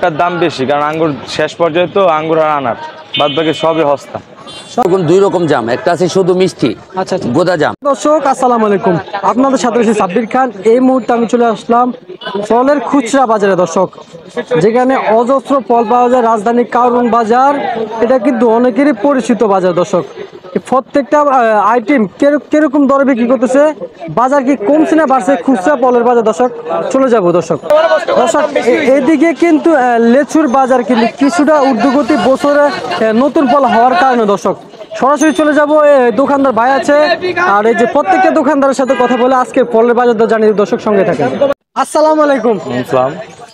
আঙ্গুরটার দাম বেশি, কারণ আঙ্গুর শেষ পর্যায়ে তো আঙ্গুর আর আনার, বাদ বাকি সবই হস্তা। দুই রকম জাম, একটা আছে শুধু মিষ্টি, আচ্ছা আচ্ছা। গোদা জাম। দর্শক আসসালামু আলাইকুম, আপনাদের সাথে আছি সাব্বির খান। এই মুহূর্তে আমি চলে আসলাম ফলের খুচরা বাজারে দর্শক, যেখানে অজস্র ফল পাওয়া যায়। রাজধানী কারওয়ান বাজার, এটা কিন্তু অনেকেরই পরিচিত বাজার দর্শক। প্রত্যেকটা আইটেম কিরকম দরে বিক্রি করতেছে, বাজার কি কমছে না বাড়ছে, খুচরা ফলের বাজার দর্শক চলে যাব দর্শক। দর্শক এদিকে কিন্তু লেচুর বাজার কিন্তু কিছুটা ঊর্ধ্বগতি, বছরে নতুন ফল হওয়ার কারণে দর্শক সরাসরি চলে যাব। দোকানদার ভাই আছে, আর এই যে প্রত্যেকটা দোকানদারের সাথে কথা বলে আজকে ফলের বাজার দর জানিয়ে দর্শক সঙ্গে থাকেন। আসসালামু আলাইকুম। ইসলাম,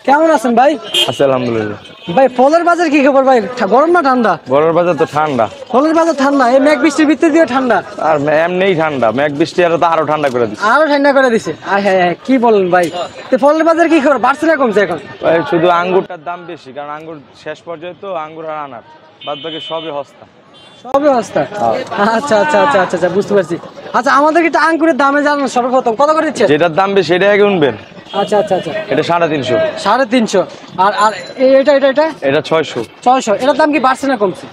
কেমন আছেন ভাই? আছে আলহামদুলিল্লাহ। ভাই ফলের বাজার কি খবর ভাই, গরম না ঠান্ডা? বড়ের বাজার তো ঠান্ডা। ফলের বাজার ঠান্ডা, এই মেঘ বৃষ্টির ভিতরে দিয়ে ঠান্ডা। আর এমনিই ঠান্ডা, মেঘ বৃষ্টি আর তো আরো ঠান্ডা করে দিচ্ছে। আরো ঠান্ডা করে দিছে। হ্যাঁ হ্যাঁ, কি বলেন ভাই, তো ফলের বাজার কি খবর, বাড়ছে না কমছে এখন? ভাই শুধু আঙ্গুরটার দাম বেশি, কারণ আঙ্গুর শেষ পর্যায়ে তো আঙ্গুর আর আনার, বাদ বাকি সবই হস্তা। সবই অবস্থা। আচ্ছা আচ্ছা আচ্ছা আচ্ছা আচ্ছা, বুঝতে পারছি। আচ্ছা আমাদের কিন্তু আঙ্কুরের দামে জানেন সর্বপ্রথম কত করে দিচ্ছে? যেটার দাম বেশি এটা আগে উনবেন। আচ্ছা আচ্ছা আচ্ছা, এটা 350। 350। আর আর এটা এটা এটা এটা 600। 600। এটার দাম কি বাড়ছে না কমছে?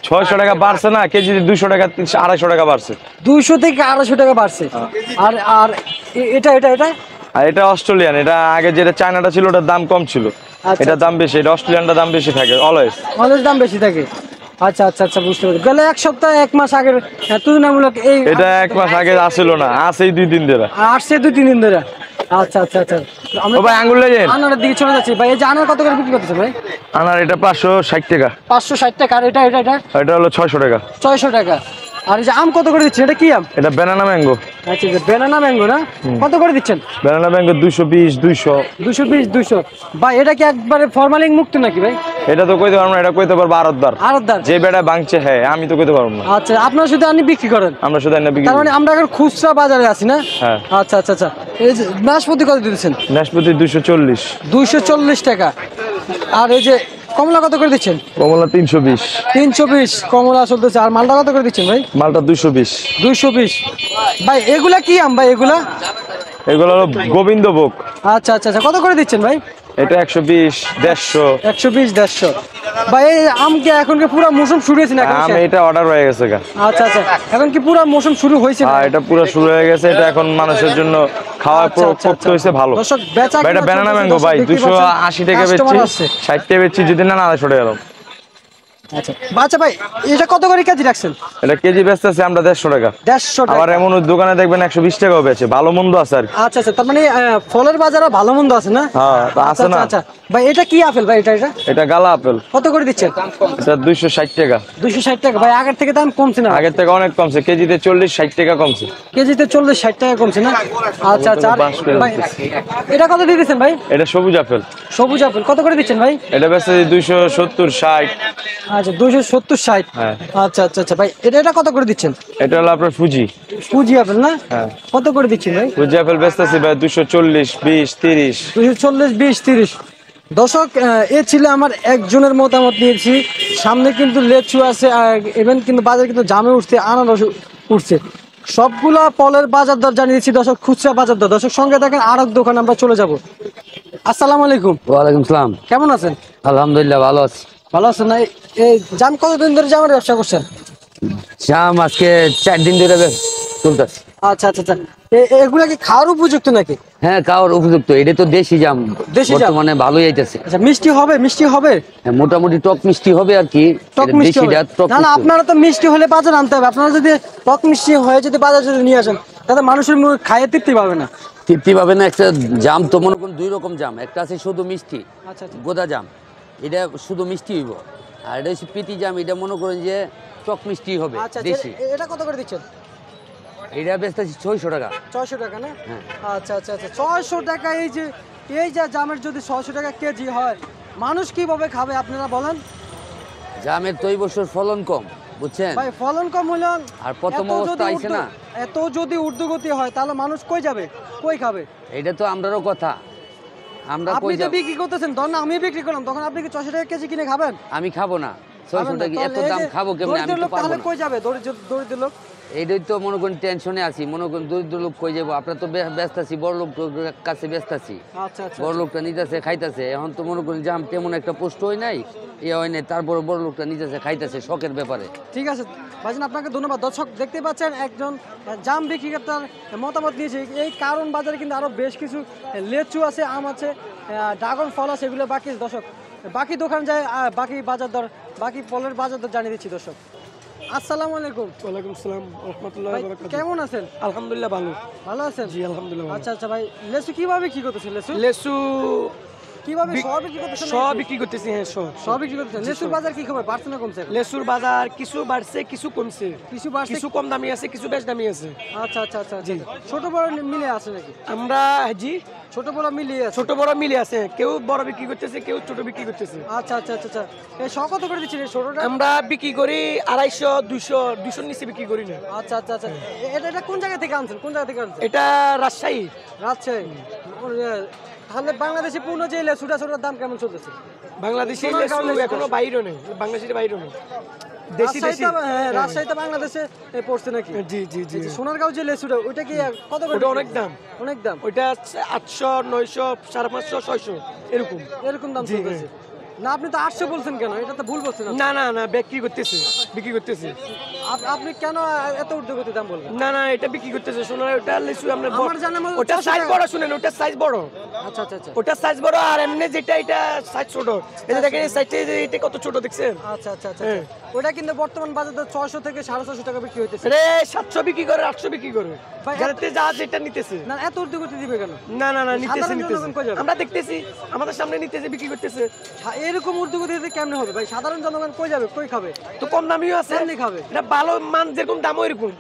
600 টাকা বাড়ছে না, কেজিতে 200 টাকা 250 টাকা বাড়ছে। 200 থেকে 250 টাকা বাড়ছে। আর আর এটা এটা এটা আর এটা অস্ট্রেলিয়ান, এটা আগে যেটা চায়নাটা ছিল ওটার দাম কম ছিল, আচ্ছা, এটার দাম বেশি। এটা অস্ট্রেলিয়ানটার দাম বেশি থাকে অলওয়েজ। আমাদের দাম বেশি থাকে। আচ্ছা আচ্ছা আচ্ছা, বুঝতে পারছি। গেলে এক সপ্তাহ এক মাস আগের তুলনামূলক এই এটা এক মাস আগে আসছিল না, আছে এই 2 দিন ধরে। আসছে 2-3 দিন ধরে। আচ্ছা আচ্ছা আচ্ছা, ও ভাই আঙ্গুর লেগেন আনারের দিকে চলে যাচ্ছি ভাই। এই যে আনার কত করে বিক্রি করতেছে ভাই? আনার এটা 560 টাকা। 560 টাকা। আর এটা এটা এটা এটা হলো 600 টাকা। 600 টাকা। আর এই যে আম কত করে দিচ্ছেন, এটা কি আম? এটা ব্যানানা ম্যাঙ্গো। আচ্ছা, যে ব্যানানা ম্যাঙ্গো না, কত করে দিচ্ছেন? Banana mango 220 200। 220 200। ভাই এটা কি একবারে ফরমালিন মুক্ত নাকি ভাই? এটা তো কইতে পারবো না, এটা কইতে পারবো আরতদার। আরতদার যে বেটা ভাঙছে, হ্যাঁ আমি তো কইতে পারবো না। আচ্ছা, আপনারা শুধু আনি বিক্রি করেন? আমরা শুধু এনে বিক্রি তার করি। মানে আমরা এখন খুচরা বাজারে আছি না? হ্যাঁ। আচ্ছা আচ্ছা আচ্ছা। এই যে নাশপাতি কত দিচ্ছেন? নাশপাতি 240। 240 টাকা। আর এই যে কমলা কত করে দিচ্ছেন? কমলা 320। 320 কমলা চলতেছে। আর মালটা কত করে দিচ্ছেন ভাই? মালটা 220। 220। ভাই এগুলা কি আম ভাই এগুলা? এগুলো হলো গোবিন্দভোগ। আচ্ছা আচ্ছা আচ্ছা, কত করে দিচ্ছেন ভাই? এটা 120 150। 120 150। ভাই এই আম কি এখন কি পুরো মৌসুম শুরু হয়েছে না? আমি এটা অর্ডার হয়ে গেছে গা। আচ্ছা আচ্ছা, এখন কি পুরো মৌসুম শুরু হয়েছে না? হ্যাঁ এটা পুরো শুরু হয়ে গেছে। এটা এখন মানুষের জন্য খাওয়া করতে হইছে ভালো। দর্শক বেচা ভাই এটা ব্যানানা ম্যাঙ্গো ভাই 280 টাকা বেচছি, 60 টাকা বেচছি, যদি না 250 টাকা এরকম। আচ্ছা আচ্ছা ভাই, এটা কত করে কেজি রাখছেন? এটা কেজি বেচতেছি আমরা 150 টাকা। 150 টাকা। আবার এমন দোকানে দেখবেন 120 টাকাও বেচে, ভালো মন্দ আছে আর কি। আচ্ছা আচ্ছা, তার মানে ফলের বাজারে ভালো মন্দ আছে না? হ্যাঁ আছে না। আচ্ছা ভাই, এটা কি আপেল ভাই? এটা এটা এটা গালা আপেল। কত করে দিচ্ছেন? এটা 260 টাকা। 260 টাকা। ভাই আগের থেকে দাম কমছে না? আগের থেকে অনেক কমছে, কেজিতে 40-60 টাকা কমছে। কেজিতে 40-60 টাকা কমছে না? আচ্ছা আচ্ছা। আর ভাই এটা কত দিয়ে দিচ্ছেন ভাই? এটা সবুজ আপেল। সবুজ আপেল কত করে দিচ্ছেন ভাই? এটা বেচতেছি 270 60। আচ্ছা 270 60। হ্যাঁ। আচ্ছা আচ্ছা আচ্ছা ভাই, এটা কত করে দিচ্ছেন? এটা হলো আপনার ফুজি। ফুজি আপেল না? হ্যাঁ। কত করে দিচ্ছেন ভাই? ফুজি আপেল বেচতেছি ভাই 240 20 30। 240 20 30। দর্শক এ ছিল আমার একজনের মতামত নিয়েছি। সামনে কিন্তু লেচু আছে, আর ইভেন কিন্তু বাজার কিন্তু জামে উঠছে, আনারস উঠছে। সবগুলা ফলের বাজার দর জানিয়েছি দর্শক, খুচরা বাজার দর। দর্শক সঙ্গে দেখেন আর এক দোকান আমরা চলে যাব। আসসালামু আলাইকুম। ওয়ালাইকুম সালাম। কেমন আছেন? আলহামদুলিল্লাহ ভালো আছি। ভালো আছেন না? এই জাম কতদিন ধরে জামের ব্যবসা করছেন? জাম আজকে 4 দিন ধরে চলতেছে। আচ্ছা আচ্ছা আচ্ছা, এগুলা কি খাওয়ার উপযুক্ত নাকি? হ্যাঁ খাওয়ার উপযুক্ত, এটা তো দেশি জাম, দেশি জাম বর্তমানে ভালোই আইতেছে। আচ্ছা, মিষ্টি হবে? মিষ্টি হবে মোটামুটি টক মিষ্টি হবে আর কি। টক মিষ্টি হবে? না না, আপনারা তো মিষ্টি হলে বাজার আনতে হবে। আপনারা যদি টক মিষ্টি হয়ে যদি বাজার যদি নিয়ে আসেন, তাহলে মানুষের মুখ খাইয়ে তৃপ্তি পাবে না। তৃপ্তি পাবে না। একটা জাম তো মনে করুন 2 রকম জাম, একটা আছে শুধু মিষ্টি, আচ্ছা আচ্ছা গোদা জাম, এটা শুধু মিষ্টি হইব। আর এটা হচ্ছে পিতি জাম, এটা মনে করেন যে টক মিষ্টি হবে আচ্ছা। দেশি। এটা কত করে দিচ্ছেন? এটা বেচতেছি 600 টাকা। 600 টাকা না? হ্যাঁ। আচ্ছা আচ্ছা আচ্ছা, 600 টাকা। এই যে জামের যদি 600 টাকা কেজি হয়, মানুষ কিভাবে খাবে আপনারা বলেন? জামের তো এই বছর ফলন কম, বুঝছেন ভাই ফলন কম হলো, আর প্রথম অবস্থা আইছে না। এত যদি ঊর্ধ্বগতি হয় তাহলে মানুষ কই যাবে, কই খাবে? এটা তো আমরারও কথা, আমরা আপনি কই তো যাব? বিক্রি করতেছেন, ধরুন আমি বিক্রি করলাম, তখন আপনি কি 600 টাকা কেজি কিনে খাবেন? আমি খাবো না 600 টাকা, এত দাম খাবো কেমনে? আমি তো পারবো তাহলে না। কই যাবে দরিদ্র লোক? এইটাই তো মনে করেন টেনশনে আছি, মনে করেন দরিদ্র লোক কই যাবো, আপনার তো ব্যস্ত আছি, বড় লোক কাছে ব্যস্ত আছি, আচ্ছা আচ্ছা বড় লোকটা নিতেছে খাইতেছে, এখন তো মনে করেন জাম তেমন একটা পোস্ট হয় নাই, এ হয় নাই, তারপরে বড় লোকটা নিতেছে খাইতেছে শখের ব্যাপারে। ঠিক আছে ভাইজান, আপনাকে ধন্যবাদ। দর্শক দেখতে পাচ্ছেন একজন জাম বিক্রেতার মতামত দিয়েছে। এই কারণ বাজারে কিন্তু আরো বেশ কিছু লেচু আছে, আম আছে, ড্রাগন ফল আছে, এগুলো বাকি দর্শক বাকি দোকান যায়, বাকি বাজার দর, বাকি ফলের বাজার দর জানিয়ে দিচ্ছি দর্শক। আসসালামু আলাইকুম। ওয়ালাইকুম সালাম রহমতুল্লাহ ভাই, কেমন আছেন? আলহামদুলিল্লাহ ভালো। ভালো আছেন? জি আলহামদুলিল্লাহ। আচ্ছা আচ্ছা ভাই, লেচু কিভাবে কি করতেছেন? লেচু লেসু কিভাবে সব বিক্রি করতেছেন? সব বিক্রি করতেছি, হ্যাঁ সব বিক্রি করতেছেন। লেচুর বাজার কি খবর, বাড়ছে না কমছে? লেসুর বাজার কিছু বাড়ছে কিছু কমছে, কিছু বাড়ছে, কিছু কম দামি আছে কিছু বেশ দামি আছে। আচ্ছা আচ্ছা আচ্ছা জি। ছোট বড় মিলে আছে নাকি? আমরা জি ছোট বড় মিলিয়ে আছে। ছোট বড় মিলে আছে, কেউ বড় বিক্রি করতেছে কেউ ছোট বিক্রি করতেছে। আচ্ছা আচ্ছা আচ্ছা আচ্ছা। এই শ কত করে দিচ্ছেন এই ছোটটা? আমরা বিক্রি করি 250 200 নিচে বিক্রি করি না। আচ্ছা আচ্ছা আচ্ছা। এটা কোন জায়গা থেকে আনছেন? কোন জায়গা থেকে আনছেন? এটা রাজশাহী। রাজশাহী। তাহলে বাংলাদেশি পূর্ণ যে লেচুটা, ছোটার দাম কেমন চলতেছে? বাংলাদেশি সোনার লেসু কারণে এখনো বাইরে নেই, বাংলাদেশের বাইরে নেই, দেশি দেশি। হ্যাঁ, রাজশাহীতে বাংলাদেশে পড়ছে নাকি? জি জি জি। সোনারগাঁও যে লেচুটা, ওইটা কি কত করে? ওটা অনেক দাম, অনেক দাম। ওইটা 800 900 550 600 এরকম। এরকম দাম জি, চলতেছে না? আপনি তো 800 বলছেন কেন? এটা তো ভুল বলছেন। না না না বিক্রি করতেছে, বিক্রি করতেছে। আপনি কেন এত ঊর্ধ্বগতি দাম বলবেন? না না এটা বিক্রি করতেছে, সোনার ওটা লিচু আমরা আমার জানা মতে ওটা 400 সাইজ টাকা। বড়, শুনেন ওটা সাইজ বড়, আচ্ছা আচ্ছা আচ্ছা ওটা সাইজ বড়, আর এমনি যেটা এটা সাইজ ছোট। এই যে দেখেন এই সাইজটা, এটা কত ছোট দেখছেন? আচ্ছা আচ্ছা আচ্ছা। হ্যাঁ। ওটা কিন্তু বর্তমান বাজারে 600 থেকে 650 টাকা বিক্রি হইতেছে। রে 700 বিক্রি করে 800 বিক্রি করে, ভাই, যাতে যা যেটা নিতেছে। না এত ঊর্ধ্বগতি দিবে কেন? না না না নিতেছে সাধারণ নিতেছে, জনগণ কই যাবে? আমরা দেখতেছি আমাদের সামনে নিতেছে বিক্রি করতেছে। এরকম ঊর্ধ্বগতি দিতে কেমনে হবে ভাই? সাধারণ জনগণ কই যাবে, কই খাবে? তো কম দামিও আছে, কেমনে খাবে? এটা ভালো মান যেরকম দামও এরকম,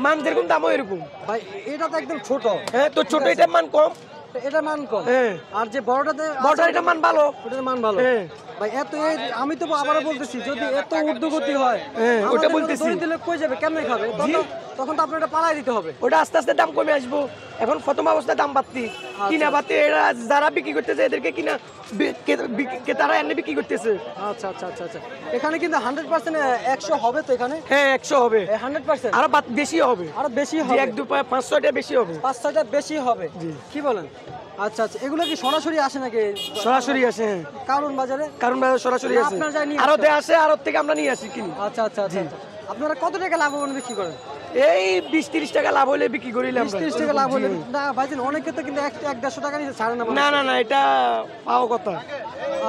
মান যেরকম দামও এরকম। ভাই এটা তো একদম ছোট। হ্যাঁ তো ছোট এটার মান কম। এটা মান কম। হ্যাঁ আর যে বড়টাতে বড়টা এটা মান ভালো। ওটার মান ভালো। হ্যাঁ ভাই এত আমি তো আবারও বলতেছি, যদি এত ঊর্ধ্বগতি হয়, হ্যাঁ, ওটা আমাদের মতো বলতেছি। দরিদ্র লোক কই যাবে, কেমনে খাবে? তখন তো আপনার এটা পালাই দিতে হবে। ওটা আস্তে আস্তে দাম কমে আসবো, এখন প্রথম অবস্থায় দাম বাড়তি, কিনা বাড়তি, এরা যারা বিক্রি করতেছে এদেরকে কিনা তারা এনে বিক্রি করতেছে। আচ্ছা আচ্ছা আচ্ছা আচ্ছা। এখানে কিন্তু 100% 100 হবে তো এখানে? হ্যাঁ 100 হবে, 100% আরো বেশি হবে, আরো বেশি জি, হবে। 1 2 5 6টা বেশি হবে। 5-6টা বেশি হবে। কি বলেন? আচ্ছা আচ্ছা। এগুলো কি সরাসরি আসে নাকি সরাসরি আসে, হ্যাঁ কারণ বাজারে? কারণ বাজার সরাসরি না, আসে, আপনারা যাই নিয়ে আরো আসেন? দেয়া আসে, আরো থেকে আমরা নিয়ে আসি কিনি। আচ্ছা আচ্ছা আচ্ছা আচ্ছা। আপনারা কত টাকা লাভবান বিক্রি করেন? এই 20-30 টাকা লাভ হলে বিক্রি করিলাম। 20-30 টাকা লাভ হলে? না ভাইজান, অনেকে তো কিন্তু 100-150 টাকা নিচে ছাড়ে না। না না না এটা পাওয়া কথা।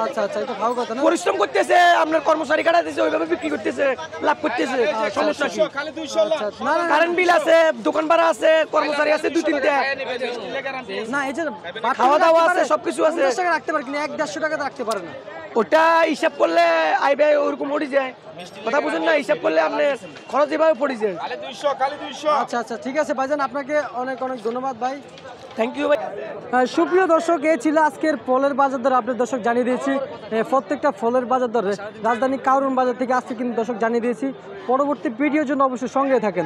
আচ্ছা আচ্ছা, এটা ভালো কথা না? পরিশ্রম করতেছে, আপনার কর্মচারী কাটাতেছে, ওইভাবে বিক্রি করতেছে, লাভ করতেছে, সমস্যা কি? আচ্ছা আচ্ছা। না না কারেন্ট বিল আছে, দোকান ভাড়া আছে, কর্মচারী আছে 2-3টা, না, এই যে খাওয়া দাওয়া আছে, সবকিছু আছে। 50 টাকা রাখতে পারে, কিন্তু 100-150 টাকা তো রাখতে পারে না। ওটা হিসাব করলে আই ব্যয় ওরকম পড়ে যায়, কথা বুঝেন না? হিসাব করলে আপনি খরচ এভাবে পড়ে যায়। আচ্ছা আচ্ছা, ঠিক আছে ভাইজান, আপনাকে অনেক অনেক ধন্যবাদ ভাই। থ্যাংক ইউ ভাই। সুপ্রিয় দর্শক, এই ছিল আজকের ফলের বাজার দর আপনি দর্শক জানিয়ে দিয়েছি। প্রত্যেকটা ফলের বাজার দরে রাজধানী কারওয়ান বাজার থেকে আজকে কিন্তু দর্শক জানিয়ে দিয়েছি। পরবর্তী ভিডিওর জন্য অবশ্যই সঙ্গে থাকেন।